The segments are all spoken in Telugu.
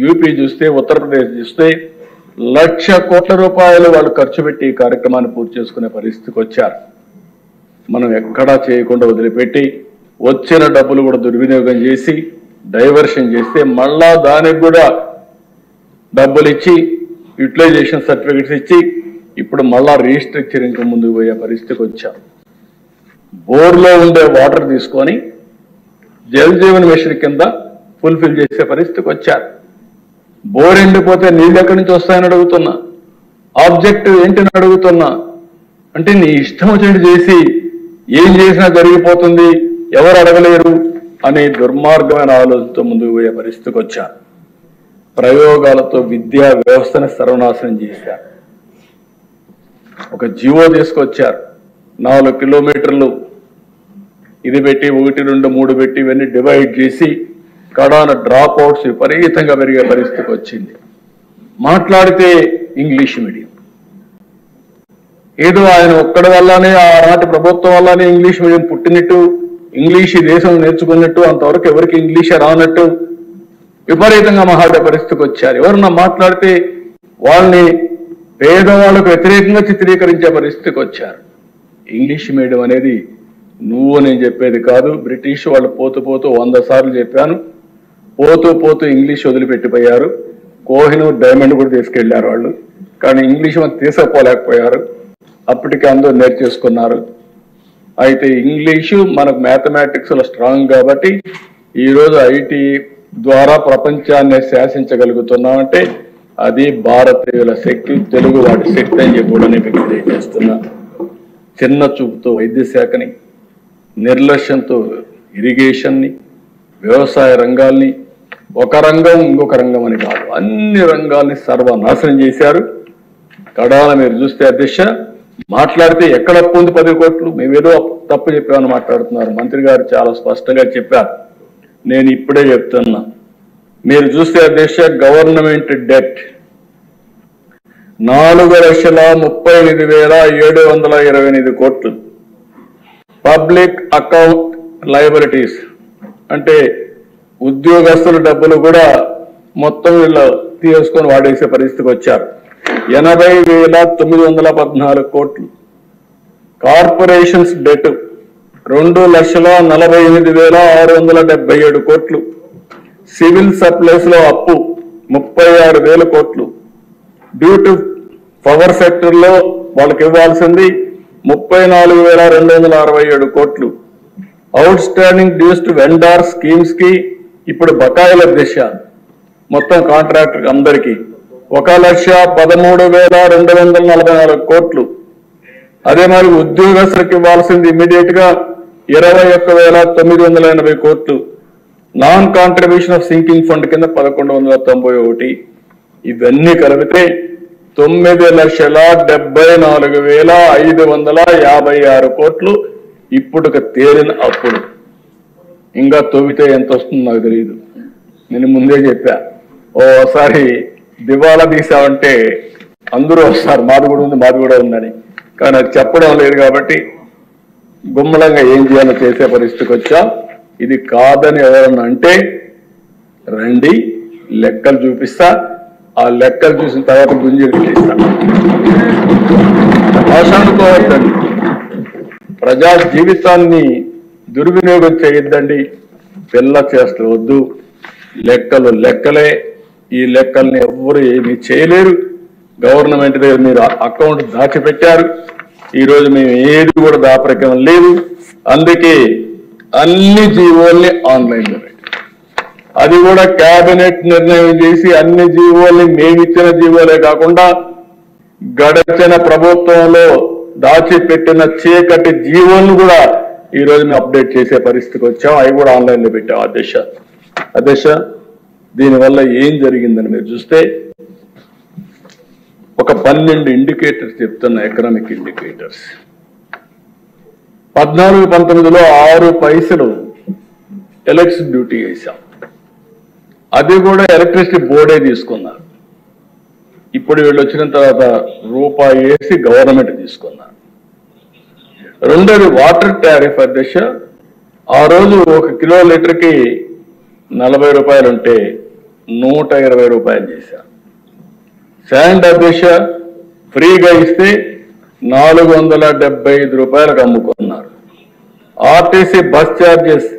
యూపీ చూస్తే, ఉత్తరప్రదేశ్ చూస్తే 1,00,000 కోట్ల రూపాయలు వాళ్ళు ఖర్చు పెట్టి ఈ కార్యక్రమాన్ని పూర్తి చేసుకునే పరిస్థితికి వచ్చారు. మనం ఎక్కడా చేయకుండా వదిలిపెట్టి వచ్చిన డబ్బులు కూడా దుర్వినియోగం చేసి డైవర్షన్ చేస్తే మళ్ళా దానికి కూడా డబ్బులు ఇచ్చి యూటిలైజేషన్ సర్టిఫికెట్స్ ఇచ్చి ఇప్పుడు మళ్ళా రీస్ట్రక్చరింగ్ ముందుకు పోయే పరిస్థితికి వచ్చాం. బోర్లో ఉండే వాటర్ తీసుకొని జల్ జీవన్ మిషన్ కింద ఫుల్ఫిల్ చేసే పరిస్థితికి వచ్చారు. బోర్ ఎండిపోతే నీళ్ళు ఎక్కడి నుంచి వస్తాయని అడుగుతున్నా, ఆబ్జెక్టివ్ ఏంటని అడుగుతున్నా. అంటే నీ ఇష్టం వచ్చినట్టు చేసి ఏం చేసినా జరిగిపోతుంది, ఎవరు అడగలేరు అనే దుర్మార్గమైన ఆలోచనతో ముందుకు పోయే పరిస్థితికి వచ్చారు. ప్రయోగాలతో విద్యా వ్యవస్థను సర్వనాశనం చేశారు. ఒక జీవో తీసుకొచ్చారు, 4 కిలోమీటర్లు ఇది పెట్టి 1, 2, 3 పెట్టి ఇవన్నీ డివైడ్ చేసి కడాన డ్రాప్ అవుట్స్ విపరీతంగా పెరిగే పరిస్థితికి వచ్చింది. మాట్లాడితే ఇంగ్లీష్ మీడియం, ఏదో ఆయన ఒక్కడి వల్లనే ఆనాటి ప్రభుత్వం వల్లనే ఇంగ్లీష్ మీడియం పుట్టినట్టు, ఇంగ్లీష్ ఈ దేశం నేర్చుకున్నట్టు, అంతవరకు ఎవరికి ఇంగ్లీష్ రానట్టు విపరీతంగా మాట్లాడే పరిస్థితికి వచ్చారు. ఎవరన్నా మాట్లాడితే వాళ్ళని పేదవాళ్ళకు వ్యతిరేకంగా చిత్రీకరించే పరిస్థితికి వచ్చారు. ఇంగ్లీష్ మీడియం అనేది నువ్వు నేను చెప్పేది కాదు. బ్రిటిష్ వాళ్ళు పోతూ పోతూ 100 సార్లు చెప్పాను, పోతూ పోతూ ఇంగ్లీష్ వదిలిపెట్టిపోయారు. కోహినూర్ డైమండ్ కూడా తీసుకెళ్లారు వాళ్ళు, కానీ ఇంగ్లీష్ మనం తీసుకుపోలేకపోయారు. అప్పటికే అందరూ నేర్చేసుకున్నారు. అయితే ఇంగ్లీషు మనకు మ్యాథమెటిక్స్లో స్ట్రాంగ్ కాబట్టి ఈరోజు ఐటీ ద్వారా ప్రపంచాన్ని శాసించగలుగుతున్నామంటే అది భారతీయుల శక్తి, తెలుగు వాటి శక్తి అని చెప్పి కూడా నేను తెలియజేస్తున్నా. చిన్న చూపుతో వైద్య శాఖని, నిర్లక్ష్యంతో ఇరిగేషన్ని, వ్యవసాయ రంగాల్ని, ఒక రంగం ఇంకొక రంగం అని కాదు అన్ని రంగాల్ని సర్వనాశనం చేశారు. కడాన మీరు చూస్తే అధ్యక్ష మాట్లాడితే ఎక్కడ అప్పు ఉంది 10 కోట్లు, మేమేదో తప్పు చెప్పామని మాట్లాడుతున్నారు. మంత్రి గారు చాలా స్పష్టంగా చెప్పారు. నేను ఇప్పుడే చెప్తున్నా, మీరు చూస్తే అధ్యక్ష గవర్నమెంట్ డెట్ 4,38,728 కోట్లు, పబ్లిక్ అకౌంట్ లయబిలిటీస్ అంటే ఉద్యోగస్తుల డబ్బులు కూడా మొత్తం వీళ్ళు తీసుకొని వాడేసే పరిస్థితికి వచ్చారు, 80,914 కోట్లు. కార్పొరేషన్స్ డెట్ 2,48,677 కోట్లు. సివిల్ సప్లైస్ లో అప్పు 36,000 కోట్లు. డ్యూ టు పవర్ సెక్టర్ లో వాళ్ళకి ఇవ్వాల్సింది 34,267 కోట్లు. Outstanding dues to vendor schemes కి ఇప్పుడు బకాయిల దిశ మొత్తం కాంట్రాక్టర్ అందరికీ 1,13,244 కోట్లు. అదే మరి ఉద్యోగస్తులకు ఇవ్వాల్సింది ఇమ్మీడియట్ గా 21,980 కోట్లు. Non contribution of sinking fund కింద 1,191. ఇవన్నీ కలిపితే 9,74,556 కోట్లు ఇప్పుడు తేలిన అప్పుడు. ఇంకా తొవ్వితే ఎంత వస్తుందో నాకు తెలియదు. నేను ముందే చెప్పా, ఓసారి దివాలా తీసామంటే అందరూ వస్తారు, మాది కూడా ఉందని. కానీ అది చెప్పడం లేదు కాబట్టి గుమ్మలంగా ఏం చేయాలో చేసే పరిస్థితికి వచ్చా. ఇది కాదని ఎవరన్నా అంటే రండి, లెక్కలు చూపిస్తా. ఆ లెక్కలు చూసిన తర్వాత గుంజీలు చేస్తా. భాష అనుకోవద్దండి, ప్రజా జీవితాన్ని దుర్వినియోగం చేయొద్దండి. పిల్ల చేస్తూ వద్దు. లెక్కలు లెక్కలే. ఈ లెక్కల్ని ఎవ్వరు ఏమీ చేయలేరు. గవర్నమెంట్ దగ్గర మీరు అకౌంట్ దాచిపెట్టారు. ఈరోజు మేము ఏది కూడా దాపరికం లేదు. అందుకే అన్ని జీవోల్ని ఆన్లైన్లో పెట్టి, అది కూడా కేబినెట్ నిర్ణయం చేసి అన్ని జీవోల్ని మేమిచ్చిన జీవోలే కాకుండా గడచిన ప్రభుత్వంలో దాచిపెట్టిన చీకటి జీవోలను కూడా ఈరోజు మేము అప్డేట్ చేసే పరిస్థితికి వచ్చాం. అవి కూడా ఆన్లైన్లో పెట్టాం. అధ్యక్ష దీనివల్ల ఏం జరిగిందని మీరు చూస్తే ఒక 12 ఇండికేటర్స్ చెప్తున్న ఎకనామిక్ ఇండికేటర్స్. 14-19లో 6 పైసలు ఎలక్ట్రిసిటీ డ్యూటీ వేసాం. అది కూడా ఎలక్ట్రిసిటీ బోర్డే తీసుకున్నారు. ఇప్పుడు వీళ్ళు వచ్చిన తర్వాత రూపాయి వేసి గవర్నమెంట్ తీసుకున్నారు. రెండోది వాటర్ టారిఫ్ అధ్యక్ష. ఆ రోజు 1 కిలో లీటర్కి 40 రూపాయలు ఉంటే 120 చేశారు. శాండ్ అధ్యక్ష ఫ్రీగా ఇస్తే 475 రూపాయలకు అమ్ముకున్నారు. ఆర్టీసీ బస్ ఛార్జెస్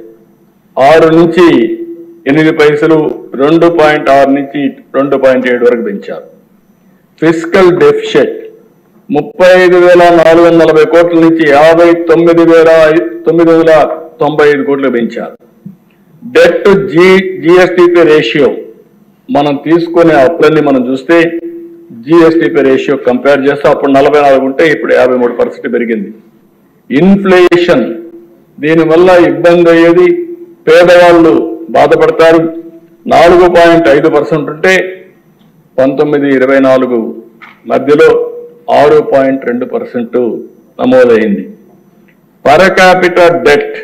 6 నుంచి 8 పైసలు 2.6 నుంచి 2.7 వరకు పెంచారు. ఫిస్కల్ డెఫిషిట్ 35,440 కోట్ల నుంచి 59,995 కోట్లు పెంచారు. డెట్ టు జిఎస్టిపి రేషియో మనం తీసుకునే అప్పులన్నీ మనం చూస్తే జిఎస్టిపి రేషియో కంపేర్ చేస్తే అప్పుడు 44 ఉంటే ఇప్పుడు 53% పెరిగింది. ఇన్ఫ్లేషన్ దీనివల్ల ఇబ్బంది అయ్యేది, పేదవాళ్ళు బాధపడతారు. 4.5% ఉంటే 1924 మధ్యలో 6.2% నమోదైంది. పర్ క్యాపిటల్ డెట్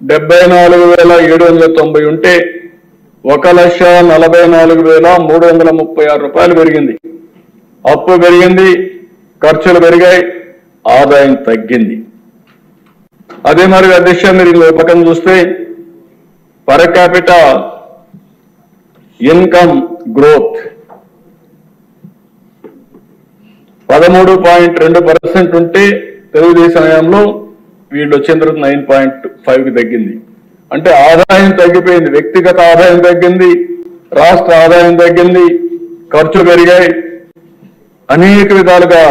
74,790 ఉంటే 1,44,336 రూపాయలు పెరిగింది. అప్పు పెరిగింది, ఖర్చులు పెరిగాయి, ఆదాయం తగ్గింది. అదే మరి అధ్యక్ష మీరు పక్కన చూస్తే పర్ క్యాపిటల్ ఇన్కమ్ గ్రోత్ 13.2% ఉంటే తెలుగుదేశం హయాంలో వీళ్ళు వచ్చిన తర్వాత 9.5కి తగ్గింది. అంటే ఆదాయం తగ్గిపోయింది, వ్యక్తిగత ఆదాయం తగ్గింది, రాష్ట్ర ఆదాయం తగ్గింది, ఖర్చులు పెరిగాయి, అనేక విధాలుగా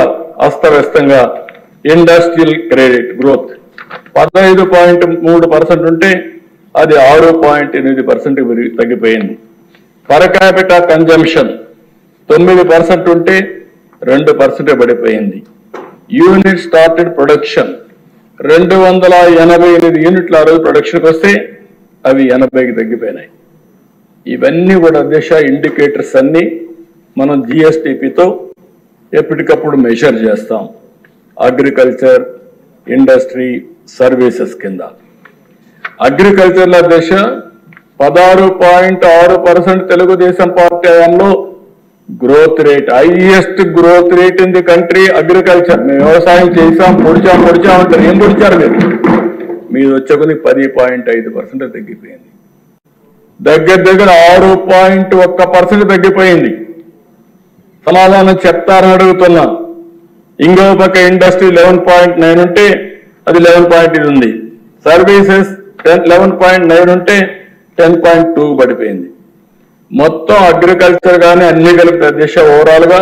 అస్తవ్యస్తంగా. ఇండస్ట్రియల్ క్రెడిట్ గ్రోత్ 15.3% ఉంటే అది 6.8% తగ్గిపోయింది. పర్ క్యాపిటల్ కన్జంప్షన్ 9% ఉంటే 2% పడిపోయింది. యూనిట్ స్టార్టెడ్ ప్రొడక్షన్ 288 యూనిట్ల ఆ రోజు ప్రొడక్షన్కి వస్తే అవి 80కి తగ్గిపోయినాయి. ఇవన్నీ కూడా అధ్యక్ష ఇండికేటర్స్ అన్ని మనం జిఎస్టిపితో ఎప్పటికప్పుడు మెజర్ చేస్తాం. అగ్రికల్చర్, ఇండస్ట్రీ, సర్వీసెస్ కింద. అగ్రికల్చర్లో అధ్యక్ష 16.6% తెలుగుదేశం పార్టీ హయాంలో growth rate, highest growth rate in the country agriculture. మేము వ్యవసాయం చేసాం, పొడిచామంటారు. ఏం పొడిచారు మీరు వచ్చే 10.5% తగ్గిపోయింది. దగ్గర 6.1% తగ్గిపోయింది. సమాధానం చెప్తారని అడుగుతున్నా. ఇంకో పక్క ఇండస్ట్రీ 11.9 ఉంటే అది 11.8 ఉంది. సర్వీసెస్ 11.9 ఉంటే 10.2 పడిపోయింది. మొత్తం అగ్రికల్చర్ కానీ అన్ని కలిపి అధ్యక్ష ఓవరాల్ గా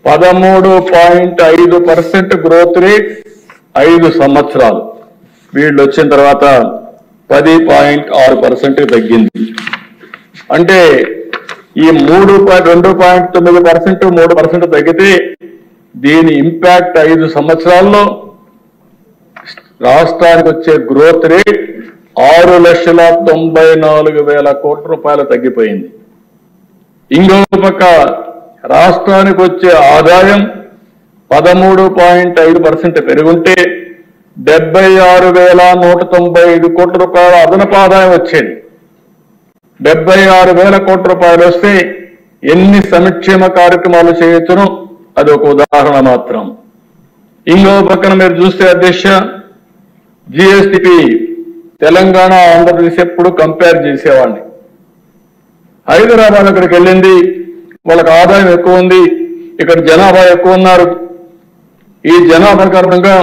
13.5% గ్రోత్ రేట్ 5 సంవత్సరాలు. వీళ్ళు వచ్చిన తర్వాత 10.6% తగ్గింది. అంటే ఈ 2.9% 3% తగ్గితే దీని ఇంపాక్ట్ 5 సంవత్సరాల్లో రాష్ట్రానికి వచ్చే గ్రోత్ రేట్ 6,94,000 కోట్ల రూపాయలు తగ్గిపోయింది. ఇంకో పక్క రాష్ట్రానికి వచ్చే ఆదాయం 13.5% పెరుగుంటే 76,195 కోట్ల రూపాయల అదనపు ఆదాయం వచ్చేది. 76,000 కోట్ల రూపాయలు వస్తే ఎన్ని సంక్షేమ కార్యక్రమాలు చేయొచ్చునో అది ఒక ఉదాహరణ మాత్రం. ఇంకో పక్కన మీరు చూస్తే అధ్యక్ష జిఎస్టిపి తెలంగాణ, ఆంధ్రప్రదేశ్ ఎప్పుడు కంపేర్ చేసేవాడిని. హైదరాబాద్ అక్కడికి వెళ్ళింది, వాళ్ళకి ఆదాయం ఎక్కువ ఉంది, ఇక్కడ జనాభా ఎక్కువ ఉన్నారు. ఈ జనాభా కారణంగా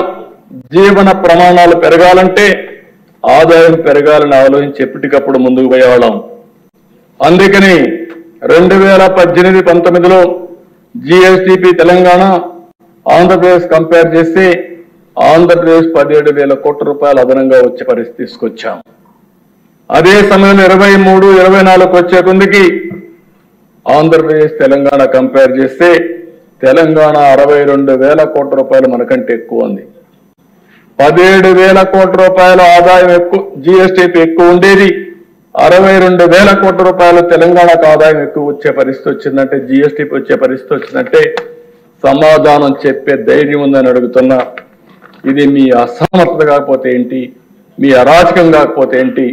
జీవన ప్రమాణాలు పెరగాలంటే ఆదాయం పెరగాలని ఆలోచించి ఎప్పటికప్పుడు ముందుకు పోయేవాళ్ళం. అందుకని 2018-19లో జిఎస్టిపి తెలంగాణ, ఆంధ్రప్రదేశ్ కంపేర్ చేస్తే ఆంధ్రప్రదేశ్ 17,000 కోట్ల రూపాయలు అదనంగా వచ్చే పరిస్థితి తీసుకొచ్చాం. అదే సమయంలో 23-24 వచ్చే కొందికి ఆంధ్రప్రదేశ్ తెలంగాణ కంపేర్ చేస్తే తెలంగాణ 62,000 కోట్ల రూపాయలు మనకంటే ఎక్కువ ఉంది. 17,000 కోట్ల రూపాయల ఆదాయం ఎక్కువ, జిఎస్టిపి ఎక్కువ ఉండేది. 62,000 కోట్ల రూపాయలు తెలంగాణకు ఆదాయం ఎక్కువ వచ్చే పరిస్థితి వచ్చిందంటే, జిఎస్టిపి వచ్చే పరిస్థితి వచ్చిందంటే సమాధానం చెప్పే ధైర్యం ఉందని అడుగుతున్నా. ఇది మీ అసమర్థత కాకపోతే ఏంటి, మీ అరాచకం కాకపోతే ఏంటి,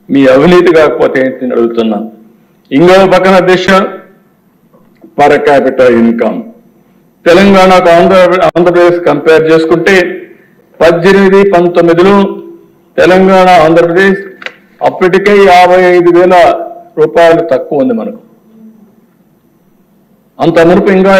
మీ అవినీతి కాకపోతే ఏంటి అని అడుగుతున్నా. ఇంకో పక్కన దిశ పర్ క్యాపిటల్ ఇన్కమ్ తెలంగాణకు ఆంధ్రప్రదేశ్ కంపేర్ చేసుకుంటే 18-19లో తెలంగాణ, ఆంధ్రప్రదేశ్ అప్పటికే 55,000 రూపాయలు తక్కువ ఉంది మనకు. అంత మునుపు ఇంకా